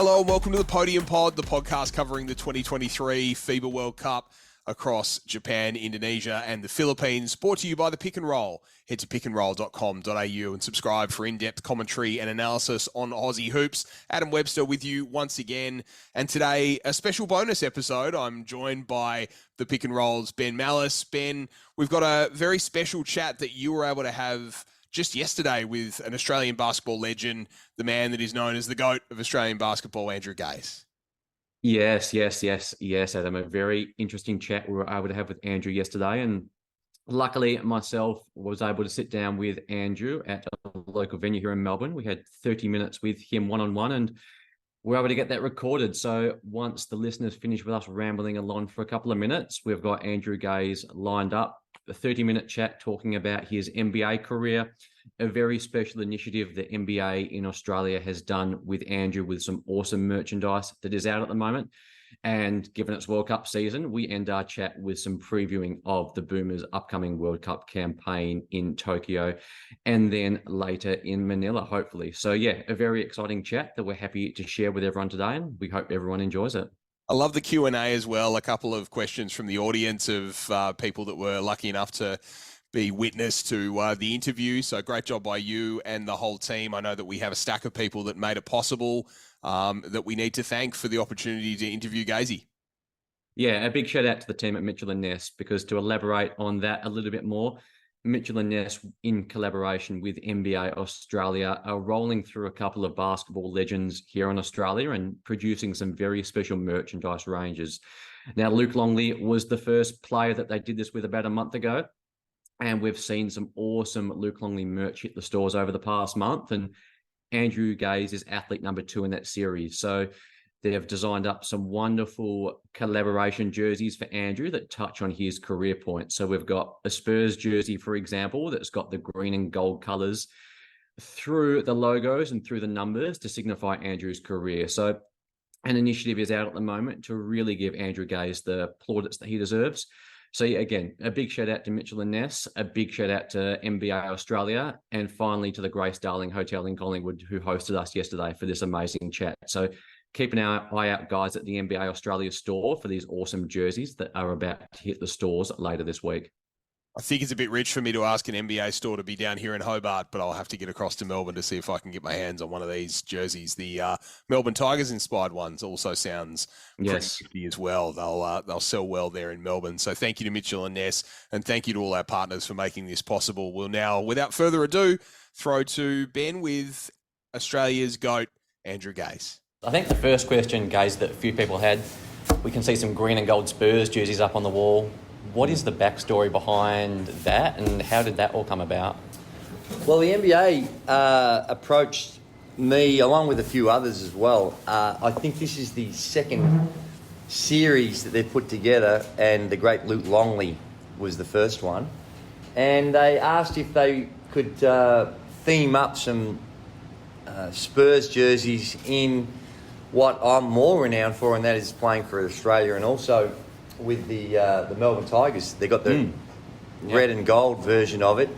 Hello and welcome to the Podium Pod, the podcast covering the 2023 FIBA World Cup across Japan, Indonesia and the Philippines. Brought to you by the Pick and Roll. Head to pickandroll.com.au and subscribe for in-depth commentary and analysis on Aussie hoops. Adam Webster with you once again. And today, a special bonus episode. I'm joined by the Pick and Roll's Ben Mallis. Ben, we've got a very special chat that you were able to have just yesterday with an Australian basketball legend, the man that is known as the GOAT of Australian basketball, Andrew Gaze. Yes, Adam. A very interesting chat we were able to have with Andrew yesterday. And luckily, myself was able to sit down with Andrew at a local venue here in Melbourne. We had 30 minutes with him one-on-one and we were able to get that recorded. So once the listeners finish with us rambling along for a couple of minutes, we've got Andrew Gaze lined up. A 30-minute chat talking about his NBA career, a very special initiative the NBA in Australia has done with Andrew with some awesome merchandise that is out at the moment. And given it's World Cup season, we end our chat with some previewing of the Boomers' upcoming World Cup campaign in Tokyo and then later in Manila, hopefully. So yeah, a very exciting chat that we're happy to share with everyone today, and we hope everyone enjoys it. I love the Q&A as well. A couple of questions from the audience of people that were lucky enough to be witness to the interview. So great job by you and the whole team. I know that we have a stack of people that made it possible that we need to thank for the opportunity to interview Gazy. Yeah, a big shout out to the team at Mitchell & Ness, because to elaborate on that a little bit more, Mitchell & Ness, in collaboration with NBA Australia, are rolling through a couple of basketball legends here in Australia and producing some very special merchandise ranges. Now, Luke Longley was the first player that they did this with about a month ago, and we've seen some awesome Luke Longley merch hit the stores over the past month, and Andrew Gaze is athlete number 2 in that series. So they have designed up some wonderful collaboration jerseys for Andrew that touch on his career points. So we've got a Spurs jersey, for example, that's got the green and gold colours through the logos and through the numbers to signify Andrew's career. So an initiative is out at the moment to really give Andrew Gaze the plaudits that he deserves. So yeah, again, a big shout out to Mitchell & Ness, a big shout out to NBA Australia, and finally to the Grace Darling Hotel in Collingwood, who hosted us yesterday for this amazing chat. So keep an eye out, guys, at the NBA Australia store for these awesome jerseys that are about to hit the stores later this week. I think it's a bit rich for me to ask an NBA store to be down here in Hobart, but I'll have to get across to Melbourne to see if I can get my hands on one of these jerseys. The Melbourne Tigers inspired ones also sounds pretty nifty as well. They'll sell well there in Melbourne. So thank you to Mitchell & Ness, and thank you to all our partners for making this possible. We'll now, without further ado, throw to Ben with Australia's GOAT, Andrew Gaze. I think the first question, Gaze, that a few people had, we can see some green and gold Spurs jerseys up on the wall. What is the backstory behind that, and how did that all come about? Well, the NBA approached me, along with a few others as well. I think this is the second series that they've put together, and the great Luke Longley was the first one. And they asked if they could theme up some Spurs jerseys in what I'm more renowned for, and that is playing for Australia, and also with the Melbourne Tigers. They got the red and gold version of it,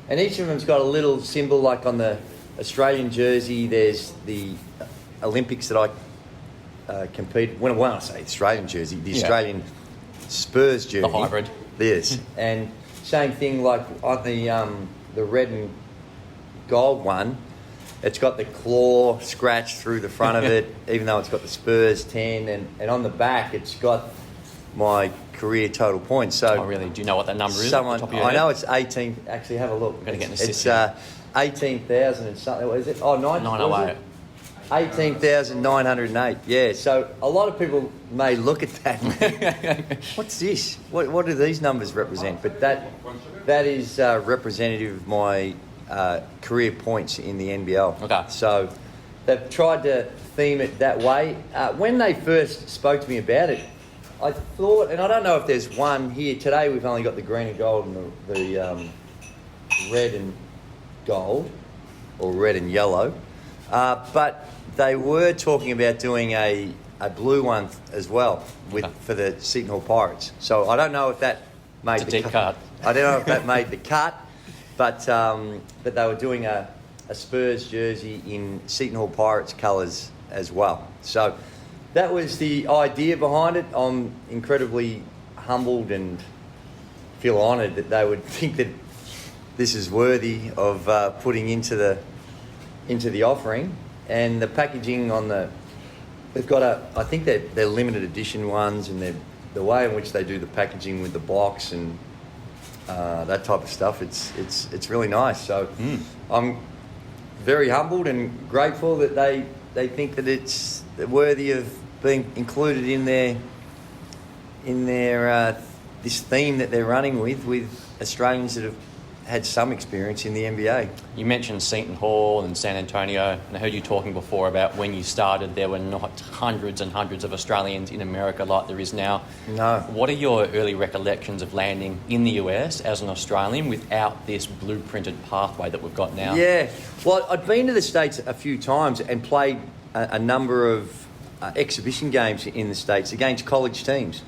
and each of them's got a little symbol. Like on the Australian jersey, there's the Olympics that I competed. When I say Australian jersey, the Australian Spurs jersey, the hybrid. Yes, and same thing like on the red and gold one. It's got the claw scratch through the front of it, even though it's got the Spurs 10, and on the back it's got my career total points. So, really? Do you know what that number is? I know it's 18. Actually, have a look. I'm going to get an assist. It's 18,000 and something. What is it? Oh, 908. 18,908. Yeah. So a lot of people may look at that. What's this? What do these numbers represent? But that is representative of my career points in the NBL. Okay. So they've tried to theme it that way. When they first spoke to me about it, I thought, and I don't know if there's one here today. We've only got the green and gold and the red and gold, or red and yellow. But they were talking about doing a blue one as well for the Seton Hall Pirates. So I don't know if that made the cut. I don't know if that made the cut, but they were doing a Spurs jersey in Seton Hall Pirates colours as well. So that was the idea behind it. I'm incredibly humbled and feel honoured that they would think that this is worthy of putting into the offering. And the packaging on they've got I think they're limited edition ones, and the way in which they do the packaging with the box and that type of stuff, it's really nice. So I'm very humbled and grateful that they think that it's worthy of being included in their this theme that they're running with Australians that have had some experience in the NBA. You mentioned Seton Hall and San Antonio, and I heard you talking before about when you started, there were not hundreds and hundreds of Australians in America like there is now. No. What are your early recollections of landing in the US as an Australian without this blueprinted pathway that we've got now? Yeah. Well, I'd been to the States a few times and played a number of exhibition games in the States against college teams.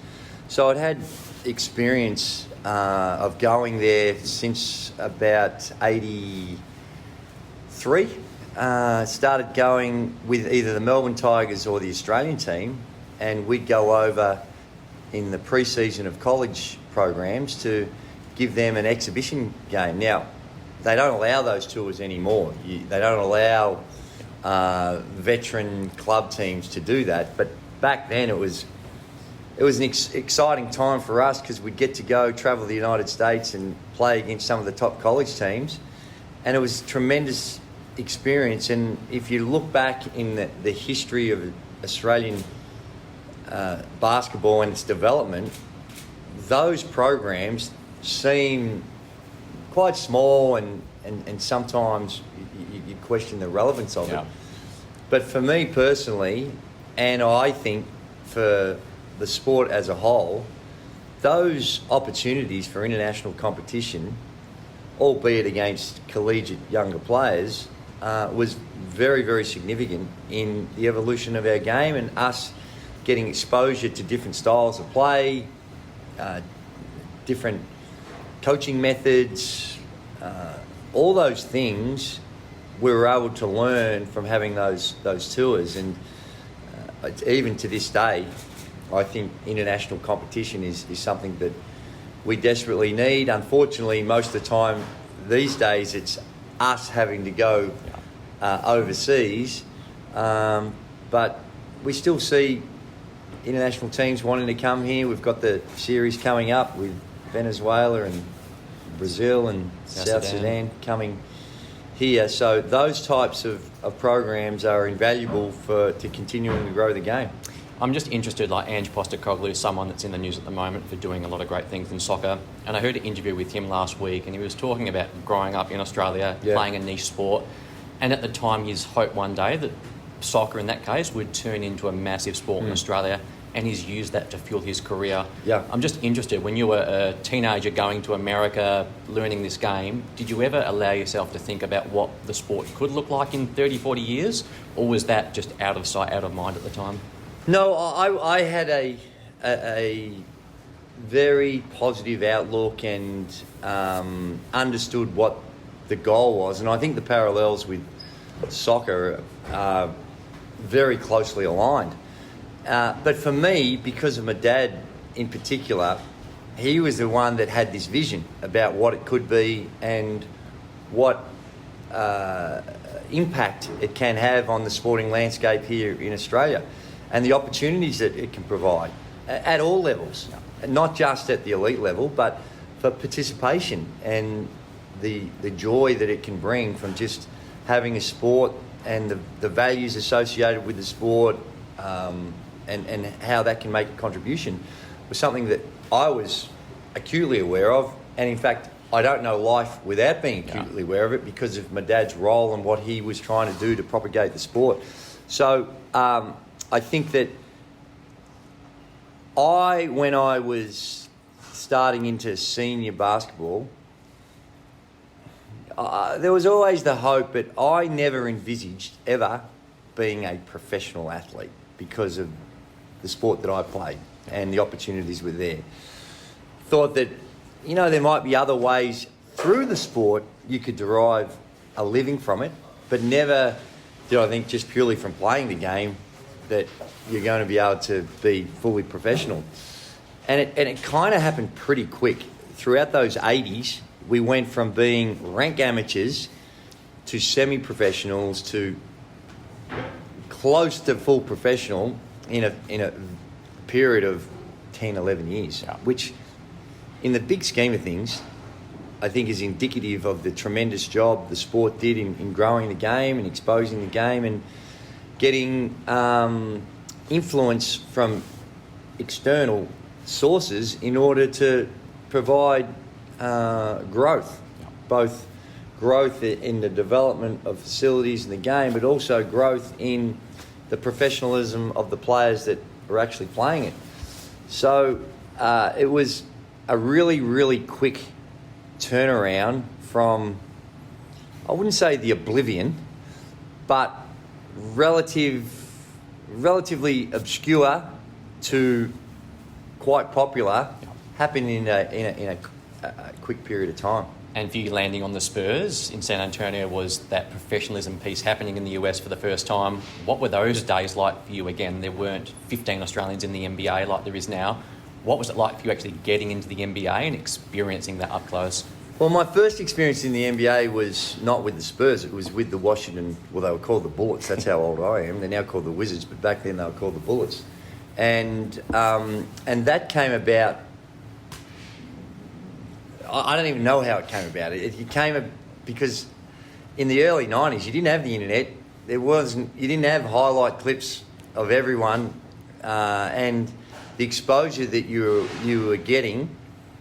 So I'd had experience of going there since about 83. Started going with either the Melbourne Tigers or the Australian team, and we'd go over in the pre-season of college programs to give them an exhibition game. Now, they don't allow those tours anymore. They don't allow veteran club teams to do that, but back then it was an exciting time for us because we'd get to go travel the United States and play against some of the top college teams, and it was a tremendous experience. And if you look back in the history of Australian basketball and its development, those programs seem quite small and sometimes you question the relevance of it. But for me personally, and I think for the sport as a whole, those opportunities for international competition, albeit against collegiate younger players, was very, very significant in the evolution of our game and us getting exposure to different styles of play, different coaching methods, all those things we were able to learn from having those tours. And even to this day, I think international competition is something that we desperately need. Unfortunately, most of the time these days it's us having to go overseas, but we still see international teams wanting to come here. We've got the series coming up with Venezuela and Brazil and South Sudan coming here. So those types of programs are invaluable to continuing to grow the game. I'm just interested, like Ange Postecoglou is someone that's in the news at the moment for doing a lot of great things in soccer. And I heard an interview with him last week, and he was talking about growing up in Australia, playing a niche sport. And at the time, his hope one day that soccer, in that case, would turn into a massive sport in Australia. And he's used that to fuel his career. Yeah. I'm just interested, when you were a teenager going to America, learning this game, did you ever allow yourself to think about what the sport could look like in 30, 40 years? Or was that just out of sight, out of mind at the time? No, I had a very positive outlook and understood what the goal was. And I think the parallels with soccer are very closely aligned. But for me, because of my dad in particular, he was the one that had this vision about what it could be and what impact it can have on the sporting landscape here in Australia and the opportunities that it can provide at all levels, not just at the elite level, but for participation and the joy that it can bring from just having a sport and the values associated with the sport, and how that can make a contribution was something that I was acutely aware of. And in fact, I don't know life without being acutely aware of it because of my dad's role and what he was trying to do to propagate the sport. So I think that when I was starting into senior basketball, there was always the hope, but I never envisaged ever being a professional athlete because of the sport that I played and the opportunities were there. Thought that, there might be other ways through the sport you could derive a living from it, but never I think just purely from playing the game that you're going to be able to be fully professional. And it kind of happened pretty quick. Throughout those 80s, we went from being rank amateurs to semi-professionals to close to full professional in a period of 10, 11 years, which in the big scheme of things, I think is indicative of the tremendous job the sport did in growing the game and exposing the game and getting influence from external sources in order to provide growth, both growth in the development of facilities in the game, but also growth in the professionalism of the players that are actually playing it. So it was a really, really quick turnaround from, I wouldn't say the oblivion, but relatively obscure to quite popular, happened in a quick period of time. And for you landing on the Spurs in San Antonio was that professionalism piece happening in the US for the first time. What were those days like for you? Again, there weren't 15 Australians in the NBA like there is now. What was it like for you actually getting into the NBA and experiencing that up close? Well, my first experience in the NBA was not with the Spurs. It was with the Washington, well, they were called the Bullets. That's how old I am. They're now called the Wizards, but back then they were called the Bullets. And that came about, I don't even know how it came about. It came because in the early 90s, you didn't have the internet. You didn't have highlight clips of everyone, and the exposure that you were getting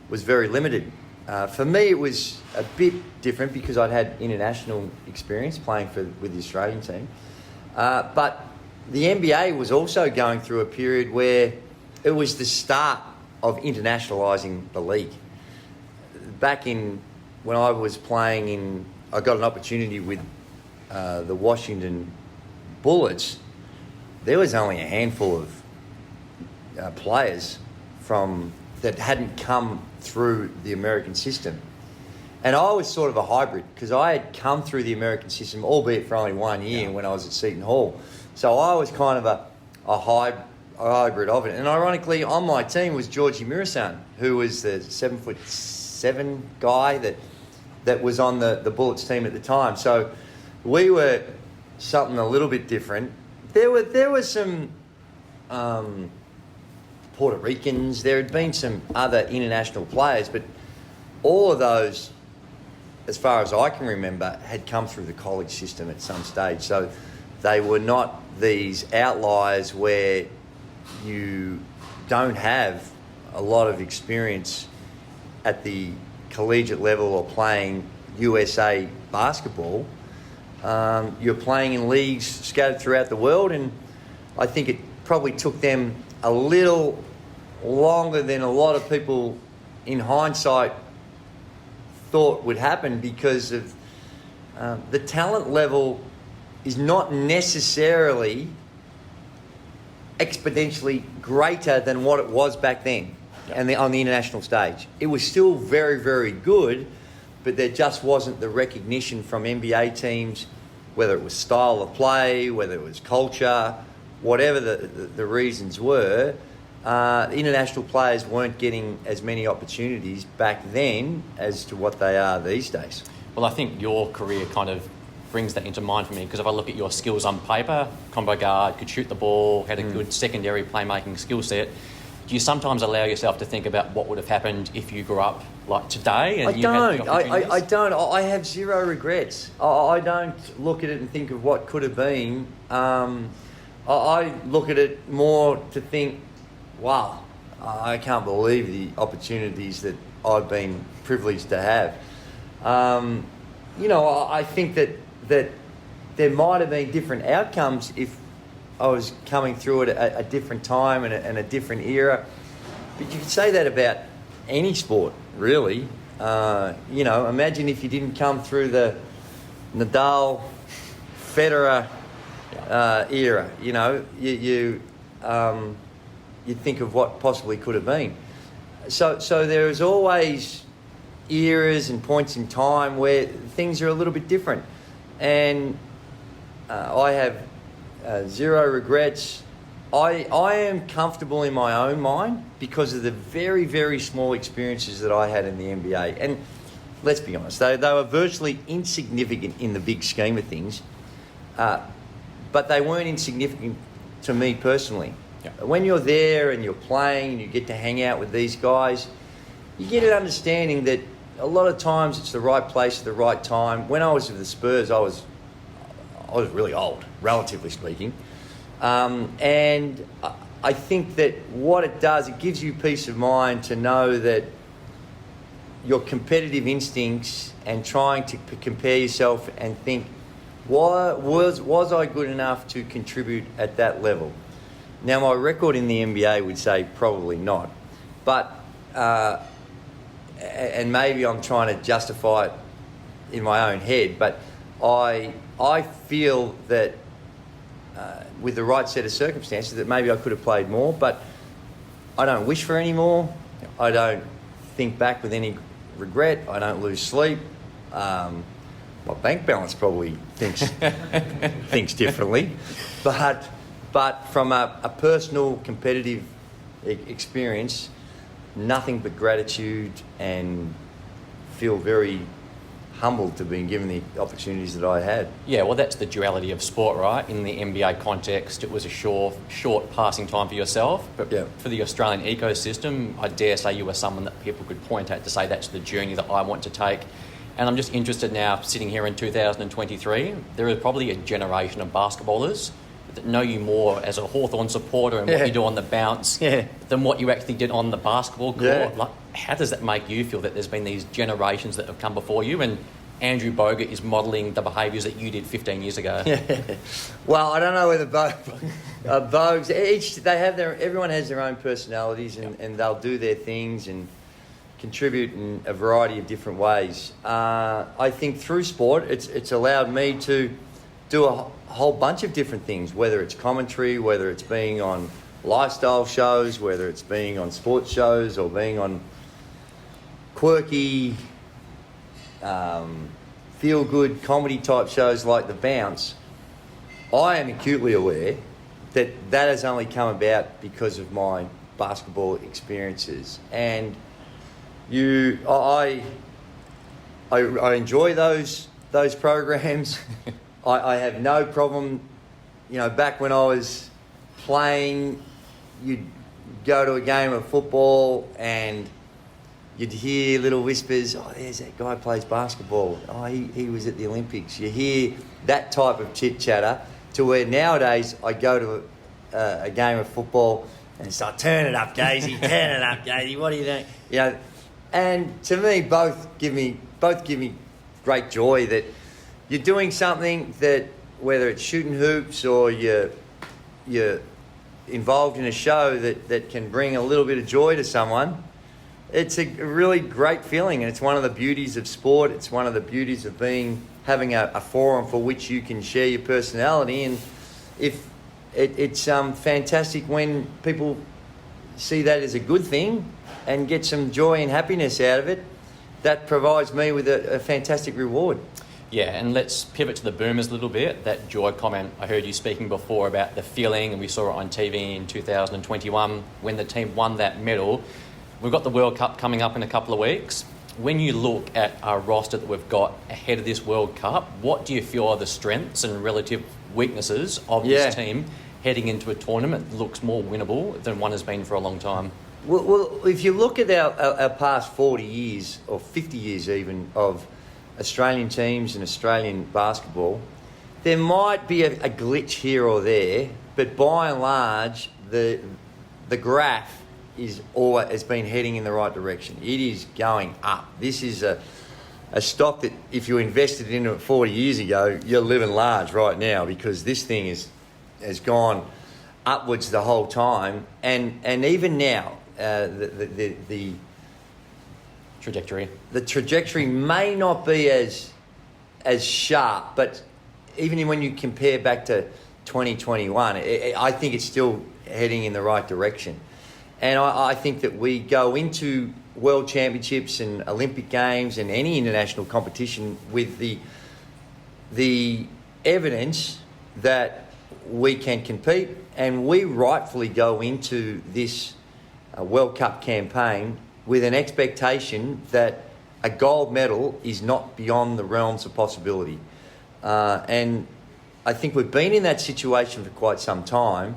was very limited. For me, it was a bit different because I'd had international experience playing with the Australian team. But the NBA was also going through a period where it was the start of internationalising the league. Back when I was playing I got an opportunity with the Washington Bullets. There was only a handful of players that hadn't come through the American system. And I was sort of a hybrid because I had come through the American system, albeit for only 1 year when I was at Seton Hall. So I was kind of a hybrid of it. And ironically, on my team was Georgie Mirasan, who was the 7'7" guy that was on the Bullets team at the time. So we were something a little bit different. There were some Puerto Ricans. There had been some other international players, but all of those, as far as I can remember, had come through the college system at some stage. So they were not these outliers where you don't have a lot of experience at the collegiate level or playing USA basketball. You're playing in leagues scattered throughout the world, and I think it probably took them a little longer than a lot of people in hindsight thought would happen because of the talent level is not necessarily exponentially greater than what it was back then and on the international stage. It was still very, very good, but there just wasn't the recognition from NBA teams, whether it was style of play, whether it was culture, whatever the reasons were. International players weren't getting as many opportunities back then as to what they are these days. Well, I think your career kind of brings that into mind for me because if I look at your skills on paper, combo guard, could shoot the ball, had a good secondary playmaking skill set. Do you sometimes allow yourself to think about what would have happened if you grew up like today? And I don't. I have zero regrets. I don't look at it and think of what could have been. I look at it more to think, wow, I can't believe the opportunities that I've been privileged to have. I think that there might have been different outcomes if I was coming through at a different time and a different era. But you could say that about any sport, really. Imagine if you didn't come through the Nadal, Federer era. You'd think of what possibly could have been. So there is always eras and points in time where things are a little bit different. And I have zero regrets. I am comfortable in my own mind because of the very, very small experiences that I had in the NBA. And let's be honest, they were virtually insignificant in the big scheme of things, but they weren't insignificant to me personally. Yeah. When you're there and you're playing and you get to hang out with these guys, you get an understanding that a lot of times it's the right place at the right time. When I was with the Spurs, I was really old, relatively speaking. And I think that what it does, it gives you peace of mind to know that your competitive instincts and trying to compare yourself and think, was I good enough to contribute at that level? Now, my record in the NBA would say probably not. But, and maybe I'm trying to justify it in my own head, but I feel that with the right set of circumstances that maybe I could have played more, but I don't wish for any more. I don't think back with any regret. I don't lose sleep. My bank balance probably thinks differently, but from a personal competitive experience, nothing but gratitude, and feel very humbled to be given the opportunities that I had. Yeah, well, that's the duality of sport, right? In the NBA context, it was a short passing time for yourself, but Yeah. for the Australian ecosystem, I dare say you were someone that people could point at to say that's the journey that I want to take. And I'm just interested now, sitting here in 2023, there is probably a generation of basketballers that know you more as a Hawthorn supporter and what Yeah. you do on the bounce Yeah. than what you actually did on the basketball court. Yeah. Like, how does that make you feel that there's been these generations that have come before you and Andrew Bogut is modelling the behaviours that you did 15 years ago? Well, I don't know whether Bogues, everyone has their own personalities, and they'll do their things and contribute in a variety of different ways. I think through sport, it's allowed me to do a whole bunch of different things, whether it's commentary, whether it's being on lifestyle shows, whether it's being on sports shows or being on quirky, feel-good comedy type shows like The Bounce. I am acutely aware that has only come about because of my basketball experiences, and I enjoy those programs. I have no problem. You know, back when I was playing, you'd go to a game of football and you'd hear little whispers, oh, there's that guy who plays basketball. Oh, he was at the Olympics. You hear that type of chit-chatter, to where nowadays I go to a game of football and it's like, turn it up, Gazy, turn it up, Gazy, what are you doing? You know, and to me, both give me great joy that you're doing something that, whether it's shooting hoops or you're involved in a show that can bring a little bit of joy to someone. It's a really great feeling, and it's one of the beauties of sport. It's one of the beauties of having a forum for which you can share your personality. And if it's fantastic when people see that as a good thing and get some joy and happiness out of it. That provides me with a fantastic reward. Yeah, and let's pivot to the Boomers a little bit. That joy comment, I heard you speaking before about the feeling, and we saw it on TV in 2021 when the team won that medal. We've got the World Cup coming up in a couple of weeks. When you look at our roster that we've got ahead of this World Cup, what do you feel are the strengths and relative weaknesses of this team heading into a tournament that looks more winnable than one has been for a long time? Well, if you look at our past 40 years, or 50 years even, of Australian teams and Australian basketball, there might be a glitch here or there, but by and large, the graph has been heading in the right direction. It is going up. This is a stock that if you invested into it 40 years ago, you're living large right now, because this thing has gone upwards the whole time, and even now, the trajectory may not be as sharp, but even when you compare back to 2021, I think it's still heading in the right direction. And I think that we go into World Championships and Olympic Games and any international competition with the evidence that we can compete, and we rightfully go into this World Cup campaign with an expectation that a gold medal is not beyond the realms of possibility. And I think we've been in that situation for quite some time,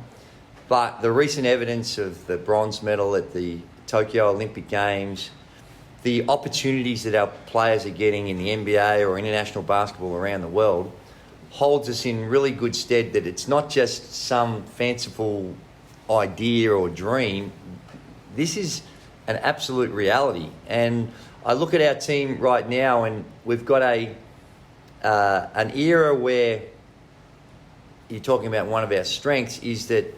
but the recent evidence of the bronze medal at the Tokyo Olympic Games, the opportunities that our players are getting in the NBA or international basketball around the world, holds us in really good stead that it's not just some fanciful idea or dream. This is an absolute reality. And I look at our team right now, and we've got an era where you're talking about one of our strengths is that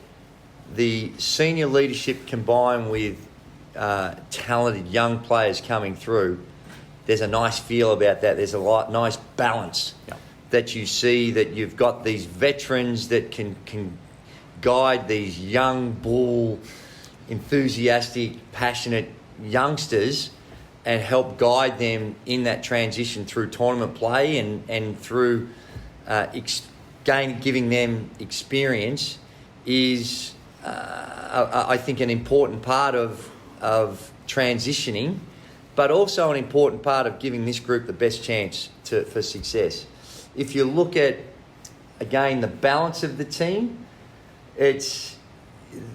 the senior leadership combined with talented young players coming through, there's a nice feel about that. There's a nice balance that you see, that you've got these veterans that can guide these young bull, enthusiastic, passionate youngsters and help guide them in that transition through tournament play and through giving them experience is, I think, an important part of transitioning, but also an important part of giving this group the best chance for success. If you look at, again, the balance of the team, it's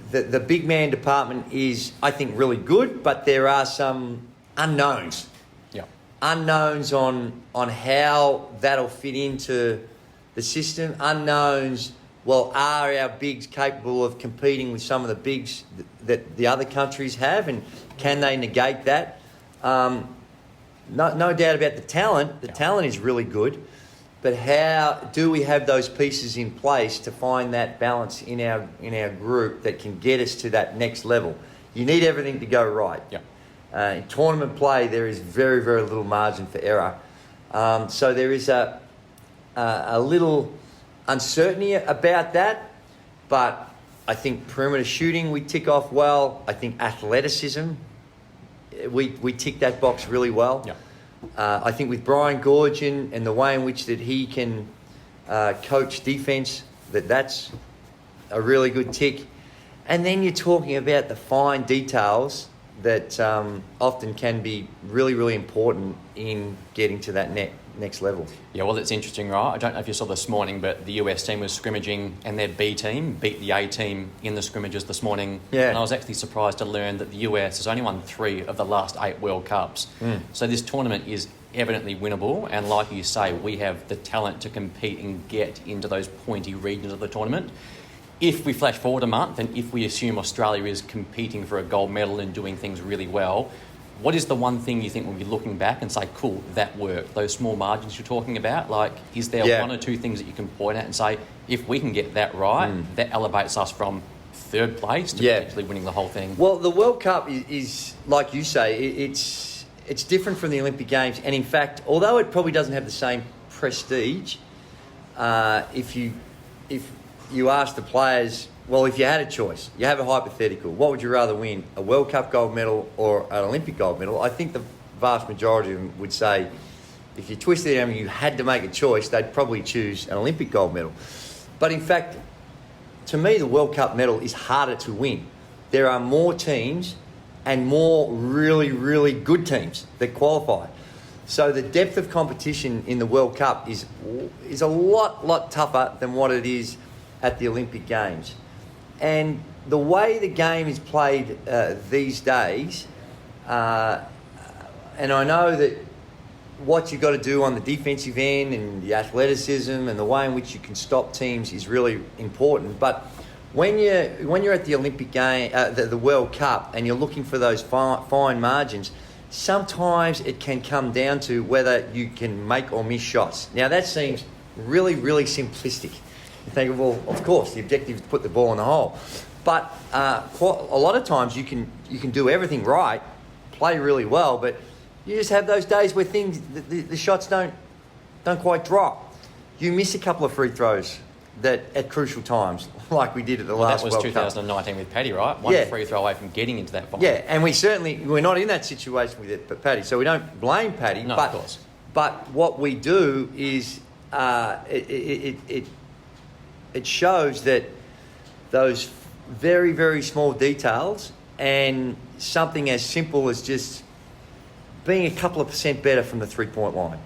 the big man department is, I think, really good, but there are some unknowns. Yeah. Unknowns on how that'll fit into the system. Unknowns, well, are our bigs capable of competing with some of the bigs that the other countries have, and can they negate that? No doubt about the talent. The talent is really good. But how do we have those pieces in place to find that balance in our group that can get us to that next level? You need everything to go right. Yeah. In tournament play, there is very, very little margin for error. So there is a little uncertainty about that. But I think perimeter shooting, we tick off well. I think athleticism, we tick that box really well. Yeah. I think with Brian Goorjian and the way in which that he can coach defence, that's a really good tick. And then you're talking about the fine details that often can be really, really important in getting to that next level. Yeah, well, it's interesting, right? I don't know if you saw this morning, but the US team was scrimmaging and their B team beat the A team in the scrimmages this morning. Yeah. And I was actually surprised to learn that the US has only won 3 of the last 8 World Cups. So this tournament is evidently winnable. And like you say, we have the talent to compete and get into those pointy regions of the tournament. If we flash forward a month and if we assume Australia is competing for a gold medal and doing things really well, what is the one thing you think we'll be looking back and say, cool, that worked? Those small margins you're talking about, like, is there one or two things that you can point at and say, if we can get that right, that elevates us from 3rd place to potentially winning the whole thing? Well, the World Cup is like you say, it's different from the Olympic Games. And in fact, although it probably doesn't have the same prestige, if you ask the players, well, if you had a choice, you have a hypothetical, what would you rather win, a World Cup gold medal or an Olympic gold medal? I think the vast majority of them would say, if you twisted it and you had to make a choice, they'd probably choose an Olympic gold medal. But in fact, to me, the World Cup medal is harder to win. There are more teams and more really, really good teams that qualify. So the depth of competition in the World Cup is a lot tougher than what it is at the Olympic Games. And the way the game is played these days, and I know that what you've got to do on the defensive end and the athleticism and the way in which you can stop teams is really important. But when you're at the Olympic game, the World Cup, and you're looking for those fine margins, sometimes it can come down to whether you can make or miss shots. Now that seems really, really simplistic. You think, well, of course, the objective is to put the ball in the hole. But a lot of times you can do everything right, play really well, but you just have those days where the shots don't quite drop. You miss a couple of free throws that at crucial times, like we did at the last World Cup. That was 2019 with Paddy, right? One free throw away from getting into that final. Yeah, and we're not in that situation with it, but Paddy, so we don't blame Paddy. No, of course. But what we do is it shows that those very, very small details and something as simple as just being a couple of percent better from the 3-point line,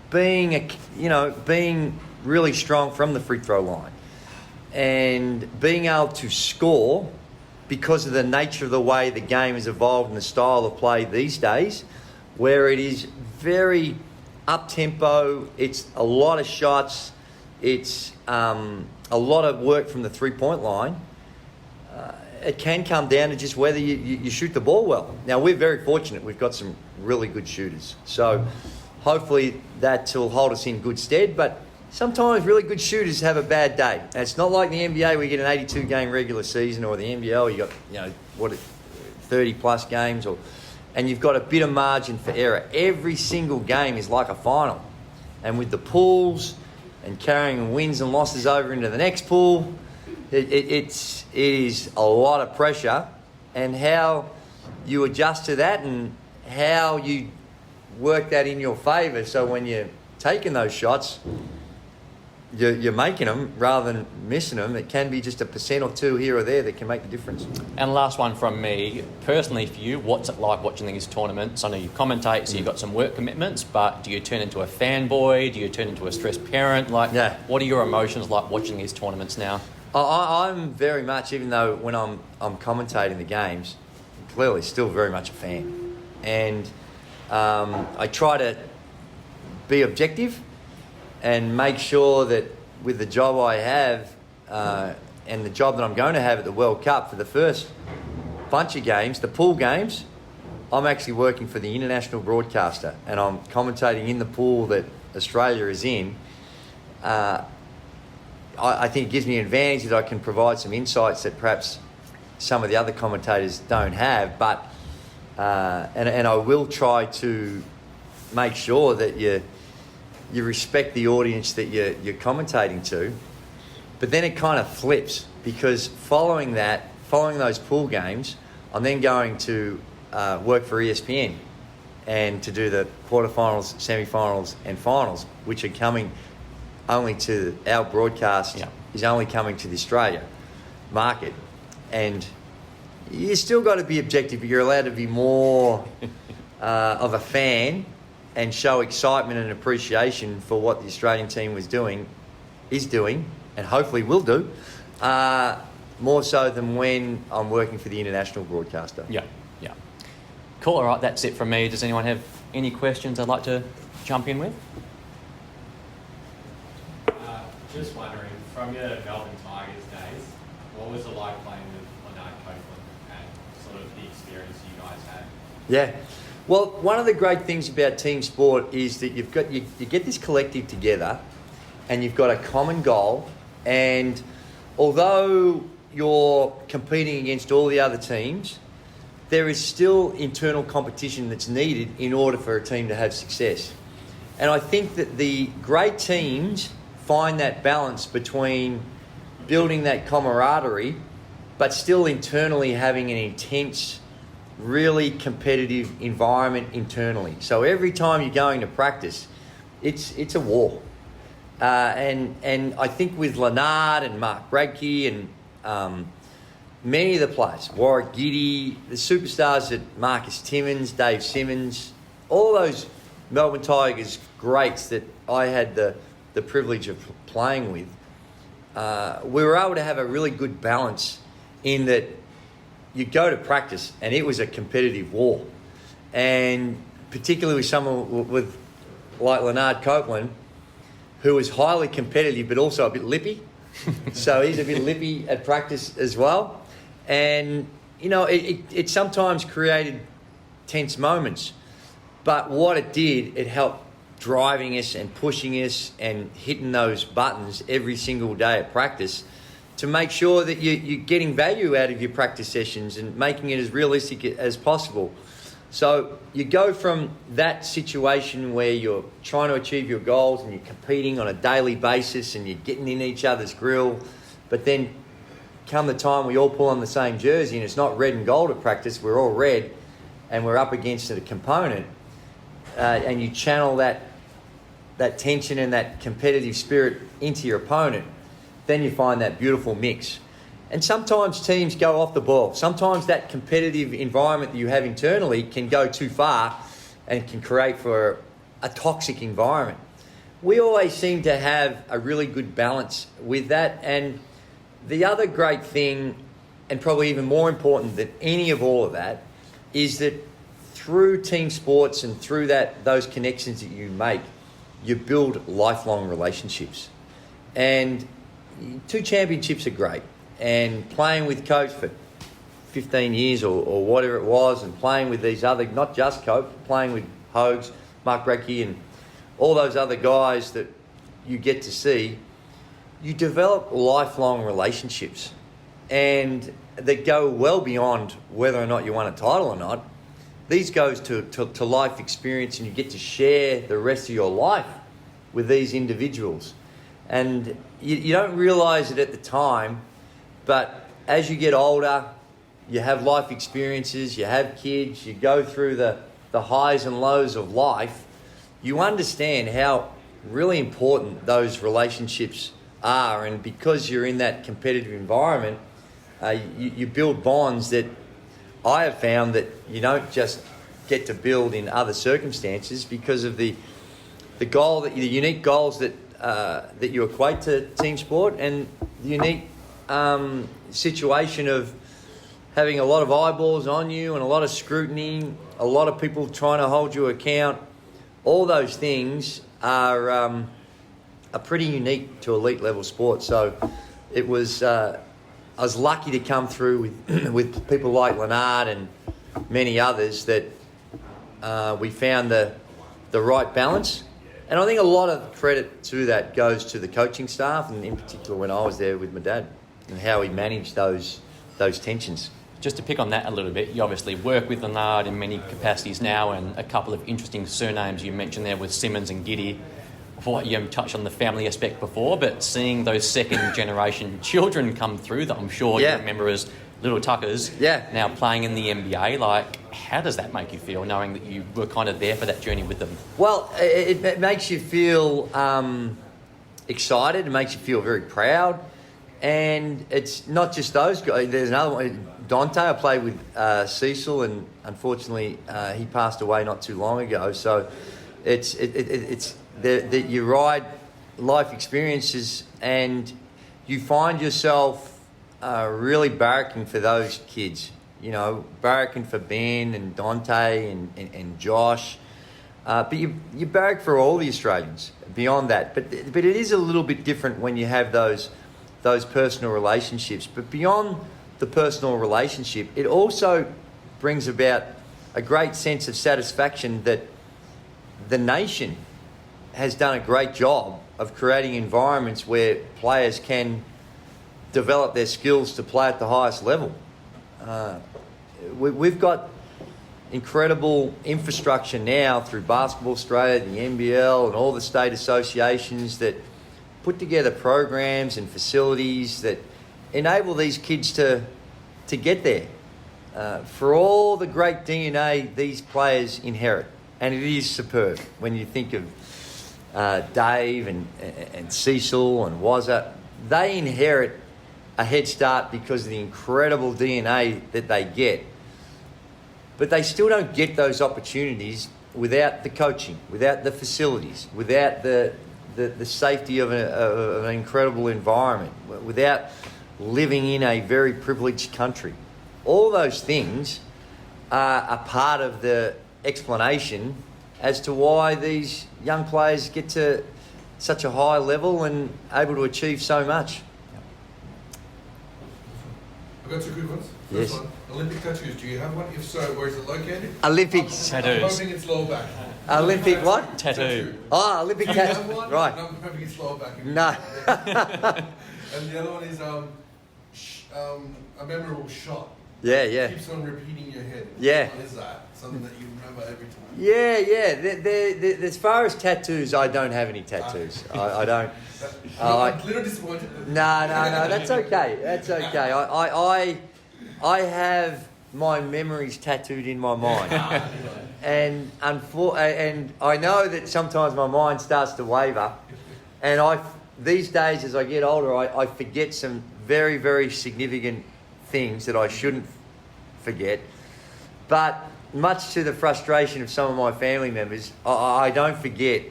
being really strong from the free throw line, and being able to score because of the nature of the way the game has evolved and the style of play these days, where it is very up-tempo, it's a lot of shots, it's a lot of work from the 3-point line. It can come down to just whether you shoot the ball well. Now, we're very fortunate. We've got some really good shooters. So hopefully that will hold us in good stead. But sometimes really good shooters have a bad day. And it's not like the NBA where you get an 82-game regular season, or the NBL, you got 30-plus games, and you've got a bit of margin for error. Every single game is like a final. And with the pools and carrying wins and losses over into the next pool, it is a lot of pressure, and how you adjust to that and how you work that in your favour, so when you're taking those shots, you're making them rather than missing them. It can be just a % or two here or there that can make the difference. And last one from me, personally for you, what's it like watching these tournaments? I know you commentate, so you've got some work commitments, but do you turn into a fanboy? Do you turn into a stressed parent? What are your emotions like watching these tournaments now? I'm very much, even though when I'm commentating the games, clearly still very much a fan. And I try to be objective and make sure that with the job I have and the job that I'm going to have at the World Cup for the first bunch of games, the pool games, I'm actually working for the international broadcaster, and I'm commentating in the pool that Australia is in. I think it gives me an advantage that I can provide some insights that perhaps some of the other commentators don't have. But and I will try to make sure that you respect the audience that you're commentating to. But then it kind of flips, because following those pool games, I'm then going to work for ESPN and to do the quarterfinals, semi-finals and finals, which are coming only to our broadcast, is only coming to the Australia market. And you still got to be objective, but you're allowed to be more of a fan and show excitement and appreciation for what the Australian team is doing, and hopefully will do, more so than when I'm working for the international broadcaster. Yeah. Cool, all right, that's it from me. Does anyone have any questions I'd like to jump in with? Just wondering, from your Melbourne Tigers days, what was it like playing with Lennard Copeland and sort of the experience you guys had? Yeah. Well, one of the great things about team sport is that you get this collective together, and you've got a common goal. And although you're competing against all the other teams, there is still internal competition that's needed in order for a team to have success. And I think that the great teams find that balance between building that camaraderie, but still internally having an intense, really competitive environment internally. So every time you're going to practice, it's a war. And I think with Lennard and Mark Bradke and many of the players, Warwick Giddy, the superstars that Marcus Timmins, Dave Simmons, all those Melbourne Tigers greats that I had the privilege of playing with, we were able to have a really good balance in that you go to practice and it was a competitive war. And particularly with someone like Lennard Copeland, who was highly competitive but also a bit lippy. So he's a bit lippy at practice as well. And, it sometimes created tense moments. But what it did, it helped driving us and pushing us and hitting those buttons every single day at practice to make sure that you're getting value out of your practice sessions and making it as realistic as possible. So you go from that situation where you're trying to achieve your goals and you're competing on a daily basis and you're getting in each other's grill, but then come the time we all pull on the same jersey and it's not red and gold at practice, we're all red and we're up against a component, and you channel that tension and that competitive spirit into your opponent, then you find that beautiful mix. And sometimes teams go off the ball. Sometimes that competitive environment that you have internally can go too far and can create for a toxic environment. We always seem to have a really good balance with that. And the other great thing, and probably even more important than any of all of that, is that through team sports and through those connections that you make, you build lifelong relationships. And 2 championships are great. And playing with Coach for 15 years or whatever it was, and playing with these other, not just Coach, playing with Hogs, Mark Recchi, and all those other guys that you get to see, you develop lifelong relationships, and that go well beyond whether or not you won a title or not. These goes to life experience, and you get to share the rest of your life with these individuals. And you don't realise it at the time, but as you get older, you have life experiences, you have kids, you go through the highs and lows of life, you understand how really important those relationships are. And because you're in that competitive environment, you build bonds that I have found that you don't just get to build in other circumstances, because of the unique goals that you equate to team sport, and the unique situation of having a lot of eyeballs on you and a lot of scrutiny, a lot of people trying to hold you account. All those things are pretty unique to elite level sport. So it was I was lucky to come through with people like Leonard and many others that we found the right balance. And I think a lot of credit to that goes to the coaching staff, and in particular when I was there with my dad, and how he managed those tensions. Just to pick on that a little bit, you obviously work with Leonard in many capacities now, and a couple of interesting surnames you mentioned there with Simmons and Giddy. Before you touched on the family aspect before, but seeing those second generation children come through that I'm sure you remember as little Tuckers, now playing in the NBA, like, how does that make you feel, knowing that you were kind of there for that journey with them? Well, it makes you feel excited. It makes you feel very proud. And it's not just those guys. There's another one, Dante. I played with Cecil, and unfortunately he passed away not too long ago. So it's that you ride life experiences, and you find yourself really barracking for those kids. You know, barracking for Ben and Dante and Josh. But you barrack for all the Australians beyond that. But it is a little bit different when you have those personal relationships. But beyond the personal relationship, it also brings about a great sense of satisfaction that the nation has done a great job of creating environments where players can develop their skills to play at the highest level. We've got incredible infrastructure now through Basketball Australia, the NBL, and all the state associations that put together programs and facilities that enable these kids to get there. For all the great DNA these players inherit, and it is superb when you think of Dave and Cecil and Wazza, they inherit a head start because of the incredible DNA that they get. But they still don't get those opportunities without the coaching, without the facilities, without the safety of an incredible environment, without living in a very privileged country. All those things are a part of the explanation as to why these young players get to such a high level and able to achieve so much. I've got two good ones. Yes. First one, Olympic tattoos. Do you have one? If so, where is it located? Olympics. I'm hoping it's lower back. Olympic what? Tattoo. Oh, Olympic Do you have tattoo. one? Right. No, I'm hoping it's lower back. No. And the other one is a memorable shot. Yeah. Keeps on repeating in your head. Yeah. What is that? Something that you remember every time. Yeah. As far as tattoos, I don't have any tattoos. I don't. I'm a little disappointed. No. That's okay. That's okay. I have my memories tattooed in my mind, and I know that sometimes my mind starts to waver, and these days, as I get older, I forget some very, very significant things that I shouldn't forget. But much to the frustration of some of my family members, I don't forget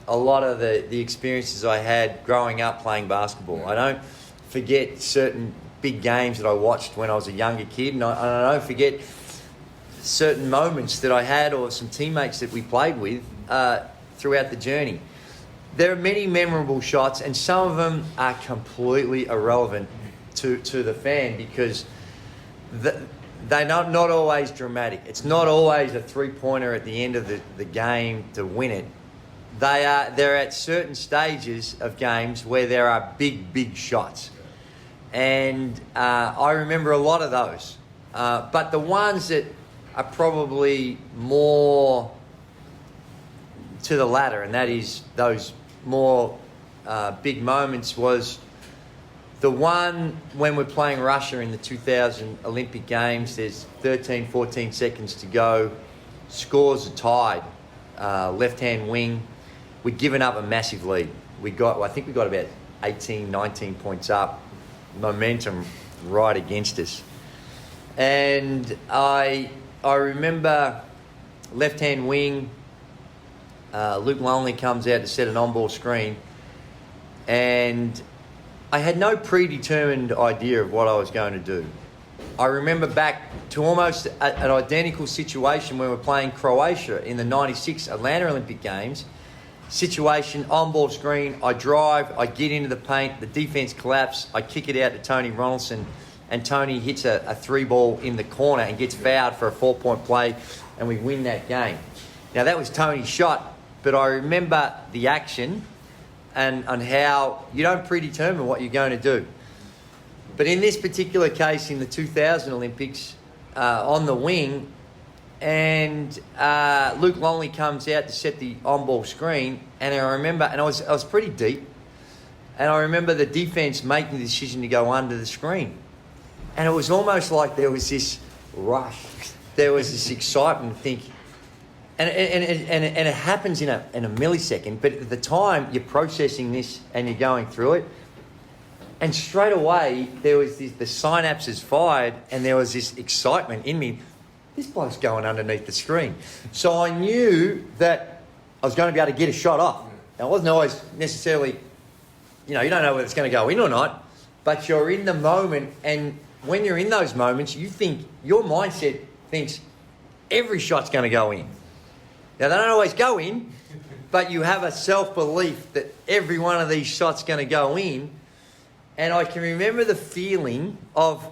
a lot of the experiences I had growing up playing basketball. I don't forget certain big games that I watched when I was a younger kid, and I don't forget certain moments that I had or some teammates that we played with throughout the journey. There are many memorable shots, and some of them are completely irrelevant to the fan because they're not always dramatic. It's not always a three-pointer at the end of the game to win it. They're at certain stages of games where there are big shots. And I remember a lot of those. But the ones that are probably more to the latter, and that is those more big moments, was the one when we're playing Russia in the 2000 Olympic Games. There's 13, 14 seconds to go. Scores are tied. Left-hand wing. We'd given up a massive lead. I think we got about 18, 19 points up. Momentum right against us. And I remember left-hand wing, Luke Longley comes out to set an on-ball screen, and I had no predetermined idea of what I was going to do. I remember back to almost an identical situation when we were playing Croatia in the 96 Atlanta Olympic Games. Situation, on-ball screen, I drive, I get into the paint, the defence collapse, I kick it out to Tony Ronaldson, and Tony hits a three-ball in the corner and gets fouled for a 4-point play, and we win that game. Now, that was Tony's shot, but I remember the action and how you don't predetermine what you're going to do. But in this particular case, in the 2000 Olympics, on the wing, and Luke Longley comes out to set the on-ball screen, and I remember, and I was pretty deep, and I remember the defence making the decision to go under the screen. And it was almost like there was this rush. There was this excitement to think, and it happens in a millisecond, but at the time you're processing this and you're going through it, and straight away there was the synapses fired, and there was this excitement in me. This bloke's going underneath the screen. So I knew that I was going to be able to get a shot off. Now, it wasn't always necessarily, you don't know whether it's going to go in or not, but you're in the moment, and when you're in those moments, your mindset thinks every shot's going to go in. Now, they don't always go in, but you have a self-belief that every one of these shots going to go in. And I can remember the feeling of,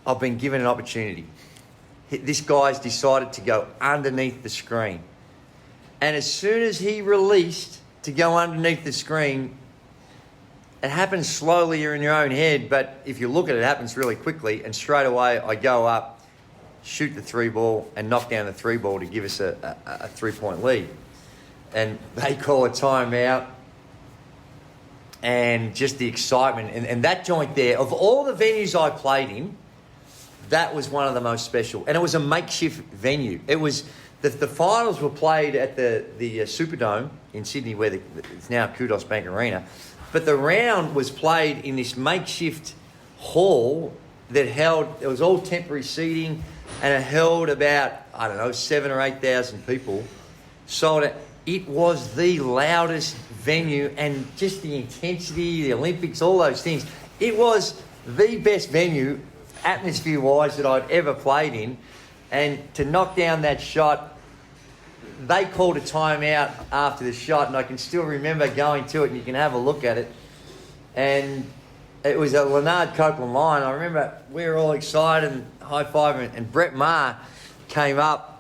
I've been given an opportunity. This guy's decided to go underneath the screen. And as soon as he released to go underneath the screen, it happens slowly, you're in your own head, but if you look at it, it happens really quickly. And straight away, I go up, shoot the three ball, and knock down the three ball to give us a 3-point lead. And they call a timeout. And just the excitement. And that joint there, of all the venues I played in, that was one of the most special. And it was a makeshift venue. It was the finals were played at the Superdome in Sydney, where it's now Kudos Bank Arena. But the round was played in this makeshift hall that it was all temporary seating, and it held about, 7,000 or 8,000 people. So it was the loudest venue, and just the intensity, the Olympics, all those things. It was the best venue, atmosphere-wise, that I'd ever played in. And to knock down that shot, they called a timeout after the shot, and I can still remember going to it, and you can have a look at it. And it was a Leonard Copeland line. I remember we were all excited and high-fiving, and Brett Maher came up.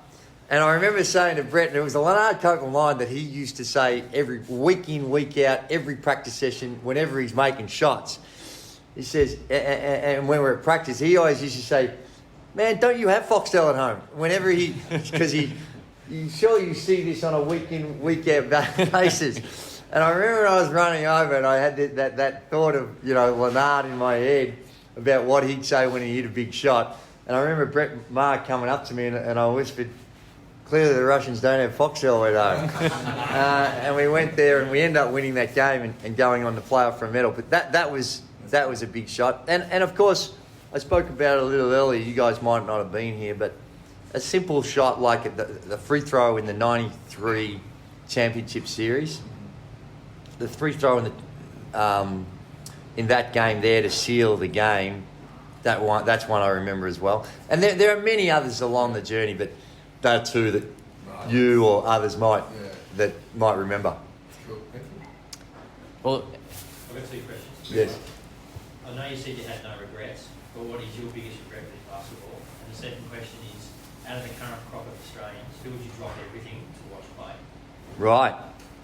And I remember saying to Brett, and it was a Leonard Copeland line that he used to say every week in, week out, every practice session, whenever he's making shots. He says, and when we're at practice, he always used to say, "Man, don't you have Foxtel at home?" Whenever because you see this on a week in, week out basis. And I remember when I was running over, and I had that thought of, Leonard in my head about what he'd say when he hit a big shot. And I remember Brett Maher coming up to me, and I whispered, Clearly, the Russians don't have Foxtel at home. And we went there and we ended up winning that game and going on to play off for a medal. But that was a big shot. And of course, I spoke about it a little earlier. You guys might not have been here, but a simple shot like the free throw in the '93 Championship Series, the free throw in that game there to seal the game. That's one I remember as well. And there are many others along the journey, but there are two that you or others might remember. Cool. Thank you. Well, I've got two questions. Yes. I know you said you had no regrets, but what is your biggest regret with basketball? And the second question is, out of the current crop of Australians, who would you drop everything to watch play? Right.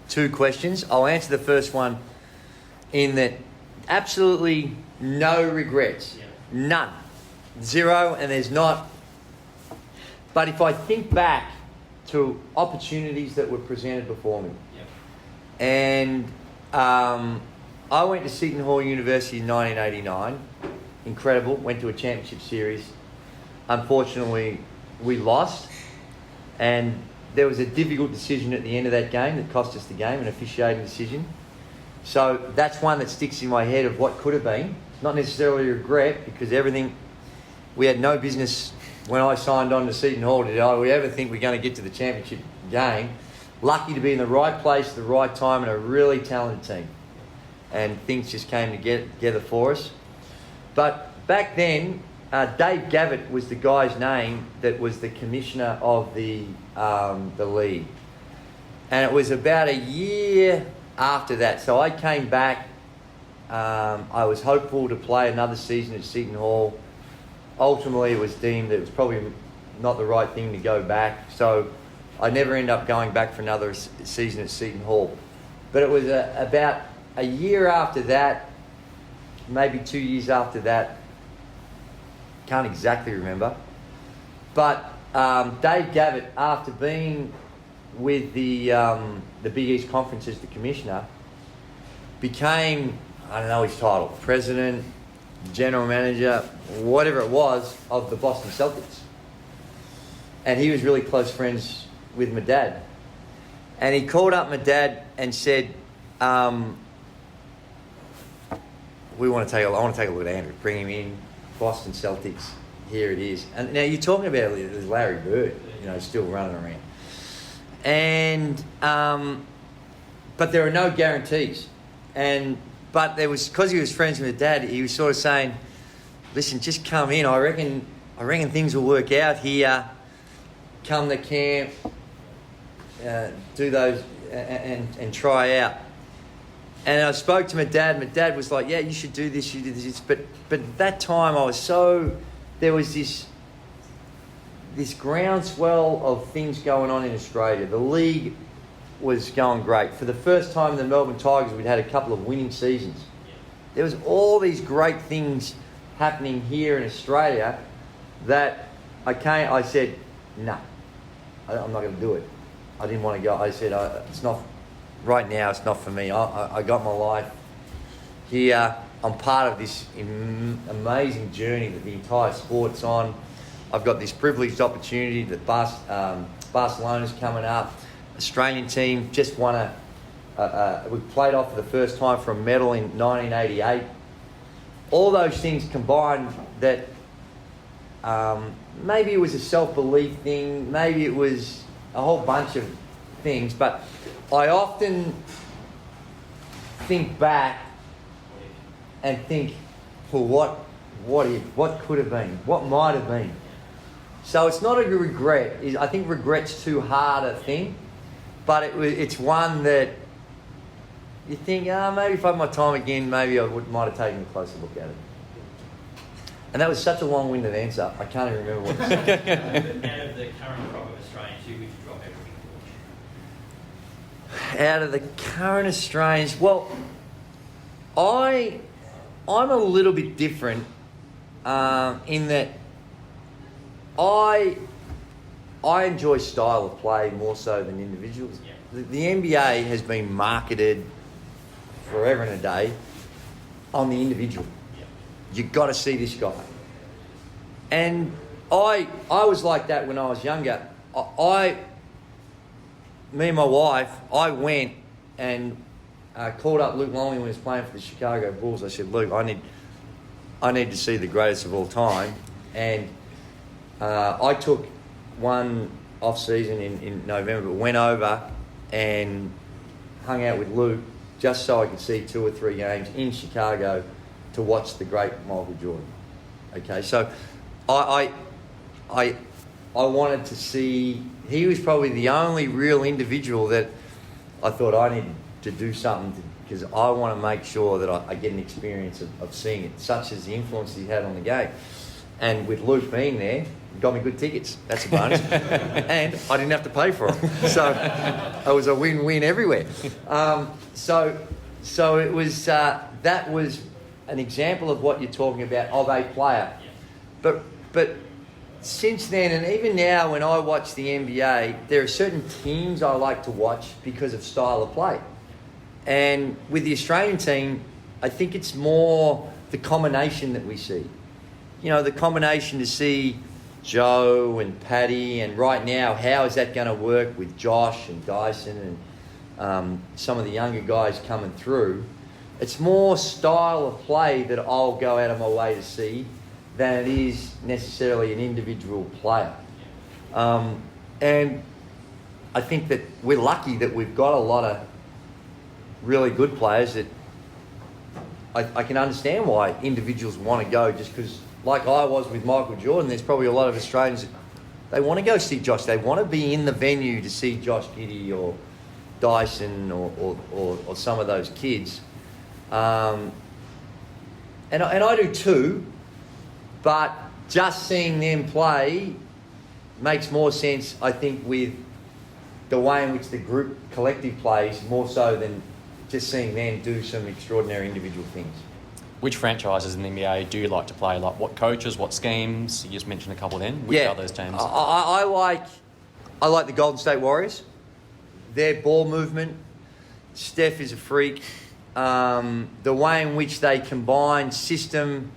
Two questions. I'll answer the first one in that absolutely no regrets. Yeah. None. Zero, and there's not. But if I think back to opportunities that were presented before me, Yeah. and I went to Seton Hall University in 1989. Incredible. Went to a championship series. Unfortunately, we lost. And there was a difficult decision at the end of that game that cost us the game, an officiating decision. So that's one that sticks in my head of what could have been. Not necessarily regret, because we had no business when I signed on to Seton Hall did we ever think we're going to get to the championship game. Lucky to be in the right place at the right time and a really talented team. And things just came together for us. But back then, Dave Gavitt was the guy's name that was the commissioner of the league. And it was about a year after that. So I came back. I was hopeful to play another season at Seton Hall. Ultimately, it was deemed that it was probably not the right thing to go back. So I never ended up going back for another season at Seton Hall. But it was about a year after that, maybe 2 years after that. Can't exactly remember. But Dave Gavitt, after being with the Big East Conference as the commissioner, became, I don't know his title, president, general manager, whatever it was, of the Boston Celtics. And he was really close friends with my dad. And he called up my dad and said, I want to take a look at Andrew, bring him in, Boston Celtics, here it is. And now you're talking about Larry Bird, still running around. And, but there are no guarantees. But there was, because he was friends with my dad, he was sort of saying, listen, just come in. I reckon things will work out here. Come to camp, do those and try out. And I spoke to my dad. My dad was like, yeah, you should do this, you do this. But at that time there was this groundswell of things going on in Australia. The league was going great. For the first time in the Melbourne Tigers, we'd had a couple of winning seasons. There was all these great things happening here in Australia that I said, no, I'm not going to do it. I didn't want to go. I said, it's not, right now it's not for me. I got my life here. I'm part of this amazing journey that the entire sport's on. I've got this privileged opportunity that Barcelona's coming up. Australian team just won we played off for the first time for a medal in 1988. All those things combined that maybe it was a self-belief thing, maybe it was a whole bunch of things, but I often think back and think, well, what could have been, what might have been. So it's not a regret. I think regret's too hard a thing, but it's one that you think, maybe if I had my time again, maybe I might have taken a closer look at it. And that was such a long-winded answer. I can't even remember what to say. Out of the current crop of Australians, who would you drop everything to watch? Out of the current Australians, well, I'm a little bit different in that I enjoy style of play more so than individuals. Yeah. The NBA has been marketed forever and a day on the individual. Yeah. You've got to see this guy. And I was like that when I was younger. me and my wife, I went and called up Luke Longley when he was playing for the Chicago Bulls. I said, Luke, I need to see the greatest of all time. And I took one off season in November, but went over and hung out with Luke just so I could see 2 or 3 games in Chicago to watch the great Michael Jordan. Okay, so I wanted to see. He was probably the only real individual that I thought I needed to do something because I want to make sure that I get an experience of seeing it, such as the influence he had on the game. And with Luke being there, he got me good tickets. That's a bonus. And I didn't have to pay for them. So it was a win-win everywhere. So it was that was an example of what you're talking about of a player. But since then, and even now when I watch the NBA, there are certain teams I like to watch because of style of play. And with the Australian team, I think it's more the combination that we see. You know, the combination to see Joe and Paddy, and right now, how is that going to work with Josh and Dyson and some of the younger guys coming through? It's more style of play that I'll go out of my way to see than it is necessarily an individual player. And I think that we're lucky that we've got a lot of really good players that I can understand why individuals want to go, just because, like I was with Michael Jordan, there's probably a lot of Australians that they want to go see Josh. They want to be in the venue to see Josh Giddey or Dyson or some of those kids. And I do too, but just seeing them play makes more sense, I think, with the way in which the group collective plays, more so than just seeing them do some extraordinary individual things. Which franchises in the NBA do you like to play? Like what coaches, what schemes? You just mentioned a couple then. Which are those teams? I like the Golden State Warriors. Their ball movement. Steph is a freak. The way in which they combine system,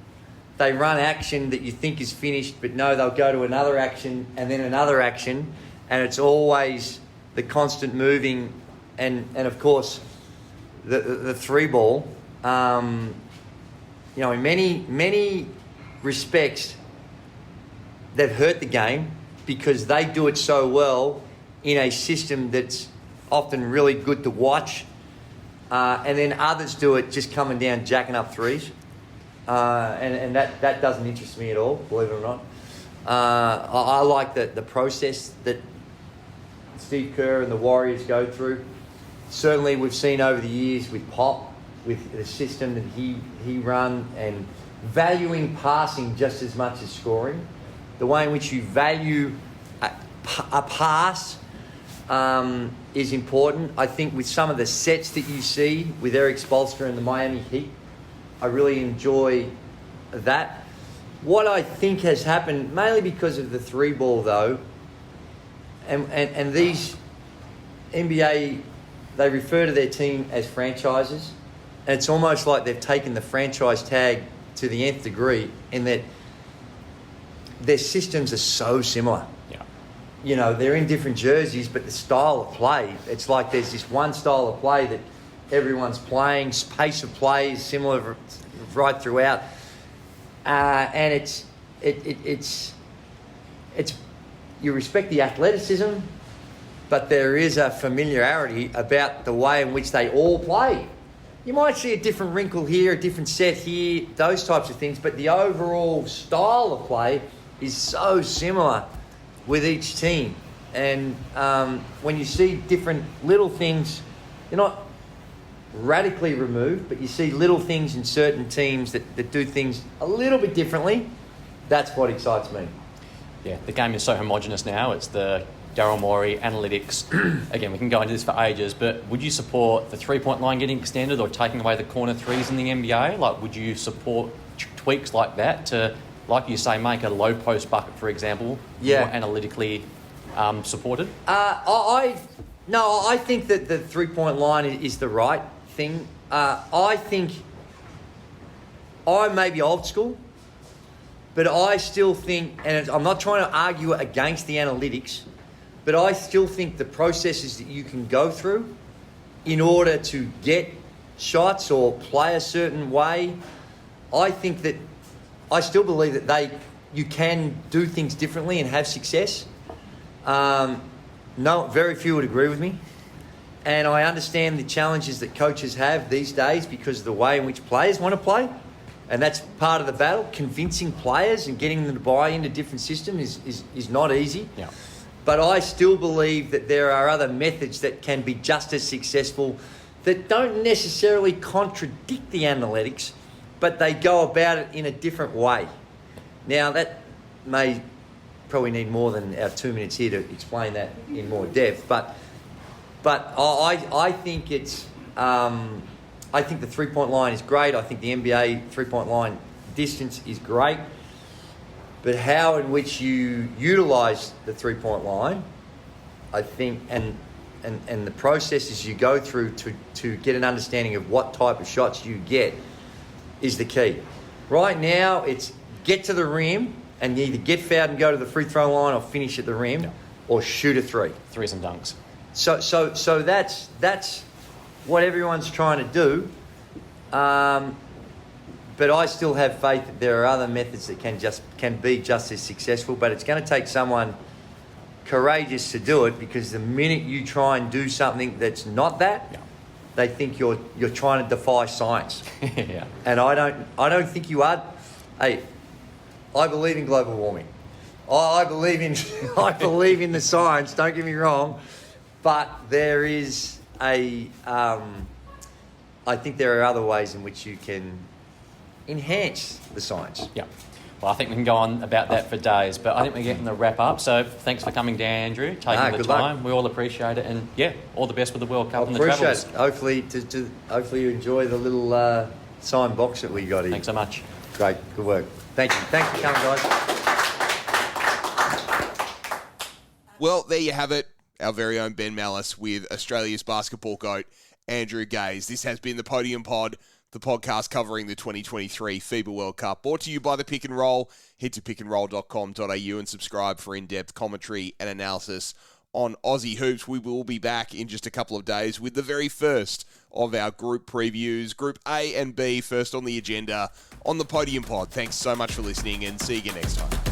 they run action that you think is finished, but no, they'll go to another action and then another action, and it's always the constant moving, and of course the 3-ball. You know, in many respects, they've hurt the game because they do it so well in a system that's often really good to watch. And then others do it just coming down, jacking up threes. And that doesn't interest me at all, believe it or not. I like the process that Steve Kerr and the Warriors go through. Certainly we've seen over the years with Pop, with the system that he run, and valuing passing just as much as scoring. The way in which you value a pass is important. I think with some of the sets that you see with Eric Spoelstra and the Miami Heat, I really enjoy that. What I think has happened, mainly because of the 3-ball though, and these NBA, they refer to their team as franchises, and it's almost like they've taken the franchise tag to the nth degree in that their systems are so similar. Yeah. You know, they're in different jerseys, but the style of play, it's like there's this one style of play that everyone's playing, pace of play is similar right throughout. And it's you respect the athleticism, but there is a familiarity about the way in which they all play. You might see a different wrinkle here, a different set here, those types of things, but the overall style of play is so similar with each team. And when you see different little things, they're not radically removed, but you see little things in certain teams that do things a little bit differently. That's what excites me. Yeah, the game is so homogenous now. It's the Daryl Morey analytics. Again, we can go into this for ages, but would you support the 3-point line getting extended or taking away the corner threes in the NBA? Like, would you support tweaks like that to, like you say, make a low post bucket, for example, more analytically supported? I think that the 3-point line is the right thing. I think I may be old school, but I still think, and I'm not trying to argue against the analytics, But I still think the processes that you can go through in order to get shots or play a certain way, I still believe that you can do things differently and have success. Very few would agree with me. And I understand the challenges that coaches have these days because of the way in which players want to play. And that's part of the battle. Convincing players and getting them to buy into different systems is not easy. Yeah. But I still believe that there are other methods that can be just as successful that don't necessarily contradict the analytics, but they go about it in a different way. Now, that may probably need more than our 2 minutes here to explain that in more depth, but I think it's I think the three-point line is great. I think the NBA three-point line distance is great. But how in which you utilise the three-point line, I think, and the processes you go through to get an understanding of what type of shots you get is the key. Right now, it's get to the rim and either get fouled and go to the free throw line or finish at the rim or shoot a three. Threes and dunks. So that's what everyone's trying to do. But I still have faith that there are other methods that can be just as successful. But it's going to take someone courageous to do it, because the minute you try and do something that's not that, they think you're trying to defy science. Yeah. And I don't think you are. Hey, I believe in global warming. I believe in the science. Don't get me wrong, but there is I think there are other ways in which you can enhance the science. Yeah. Well, I think we can go on about that for days, but I think we're getting the wrap up. So thanks for coming down, Andrew, taking the time. Luck. We all appreciate it, and all the best with the World Cup and the appreciate travels. it. Hopefully you enjoy the little sign box that we got here. Thanks so much. Great, good work. Thank you. Thanks for coming, guys. Well, there you have it. Our very own Ben Malice with Australia's basketball GOAT, Andrew Gaze. This has been the Podium Pod, the podcast covering the 2023 FIBA World Cup, brought to you by the Pick and Roll. Head to pickandroll.com.au and subscribe for in-depth commentary and analysis on Aussie hoops. We will be back in just a couple of days with the very first of our group previews. Group A and B first on the agenda on the Podium Pod. Thanks so much for listening, and see you again next time.